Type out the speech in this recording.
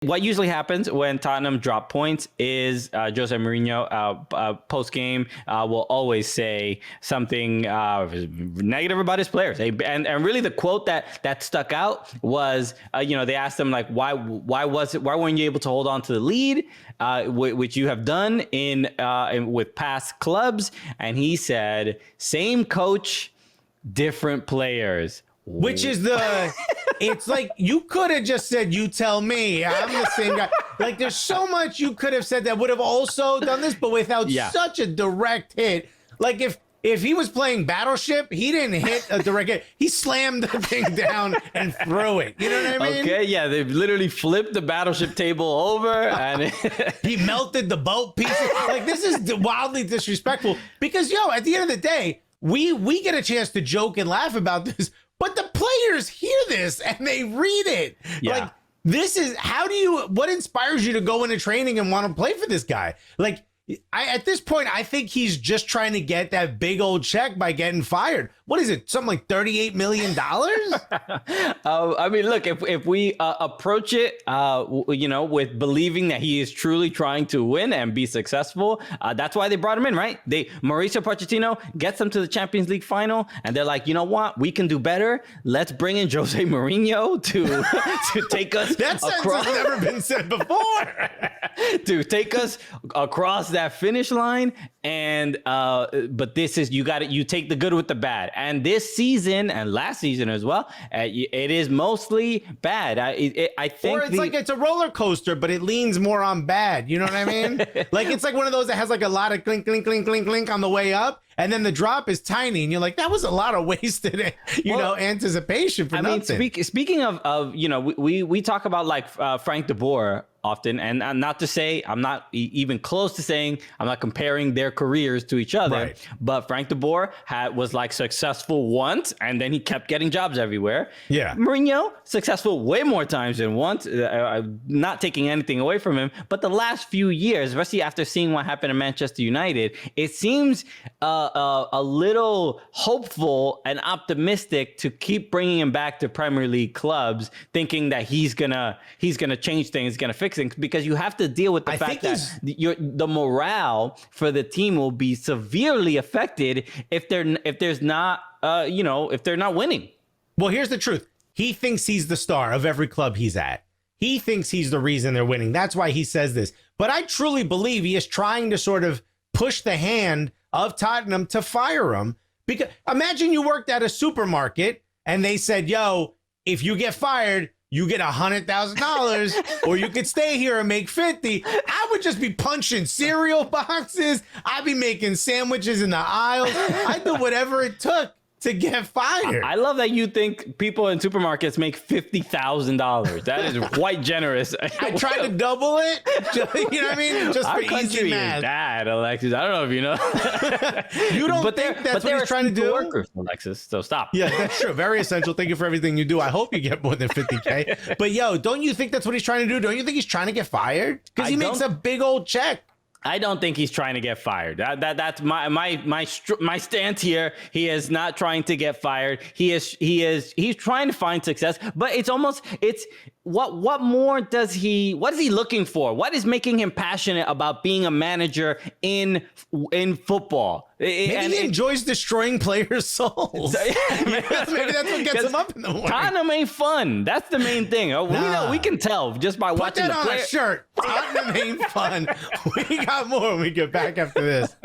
What usually happens when Tottenham drop points is José Mourinho post game will always say something negative about his players. And really the quote that stuck out was they asked him like why weren't you able to hold on to the lead, which you have done in with past clubs, and he said same coach, different players. Which is it's like you could have just said, you tell me, I'm the same guy. Like there's so much you could have said that would have also done this, but without such a direct hit. Like if he was playing Battleship, he didn't hit a direct hit. He slammed the thing down and threw it. You know what I mean? Okay, yeah, they literally flipped the Battleship table over and he melted the boat pieces. Like this is wildly disrespectful because at the end of the day, we get a chance to joke and laugh about this. But the players hear this and they read it. Yeah. Like, what inspires you to go into training and want to play for this guy? Like, at this point, I think he's just trying to get that big old check by getting fired. What is it? Something like $38 million? I mean, look, if we approach it, with believing that he is truly trying to win and be successful, that's why they brought him in, right? Mauricio Pochettino gets them to the Champions League final, and they're like, you know what? We can do better. Let's bring in José Mourinho to take us that across. That's never been said before. To take us across that finish line. And but this is you take the good with the bad. And this season and last season as well, it is mostly bad. I think, or it's like it's a roller coaster, but it leans more on bad. You know what I mean? Like it's like one of those that has like a lot of clink, clink, clink, clink, clink on the way up, and then the drop is tiny, and you're like, that was a lot of wasted, anticipation for nothing. Speaking of we talk about like Frank de Boer often, and not to say I'm not even close to saying I'm not comparing their careers to each other, right. But Frank de Boer was like successful once, and then he kept getting jobs everywhere. Yeah, Mourinho successful way more times than once. Not taking anything away from him, but the last few years, especially after seeing what happened in Manchester United, it seems a little hopeful and optimistic to keep bringing him back to Premier League clubs, thinking that he's gonna change things, gonna fix things, because you have to deal with the fact that the morale for the team will be severely affected if they're not winning. Well, here's the truth. He thinks he's the star of every club he's at. He thinks he's the reason they're winning. That's why he says this. But I truly believe he is trying to sort of push the hand of Tottenham to fire him. Because imagine you worked at a supermarket and they said, yo, if you get fired, you get $100,000 or you could stay here and make 50. I would just be punching cereal boxes. I'd be making sandwiches in the aisles. I'd do whatever it took to get fired. I love that you think people in supermarkets make $50,000. That is quite generous. I tried to double it. You know what I mean? Just for easy math. Dad, Alexis. I don't know if you know. You don't think that's what he's trying to do? Workers, Alexis. So stop. Yeah, that's true. Very essential. Thank you for everything you do. I hope you get more than 50K. But don't you think that's what he's trying to do? Don't you think he's trying to get fired? Because he makes a big old check. I don't think he's trying to get fired. That's my stance here. He is not trying to get fired. He's trying to find success, but it's what more does what is he looking for? What is making him passionate about being a manager in football? Maybe he enjoys destroying players' souls. Maybe that's what gets him up in the morning. Tottenham ain't fun. That's the main thing. We can tell just by watching the player. Put that on a shirt. Tottenham ain't fun. We got more when we get back after this.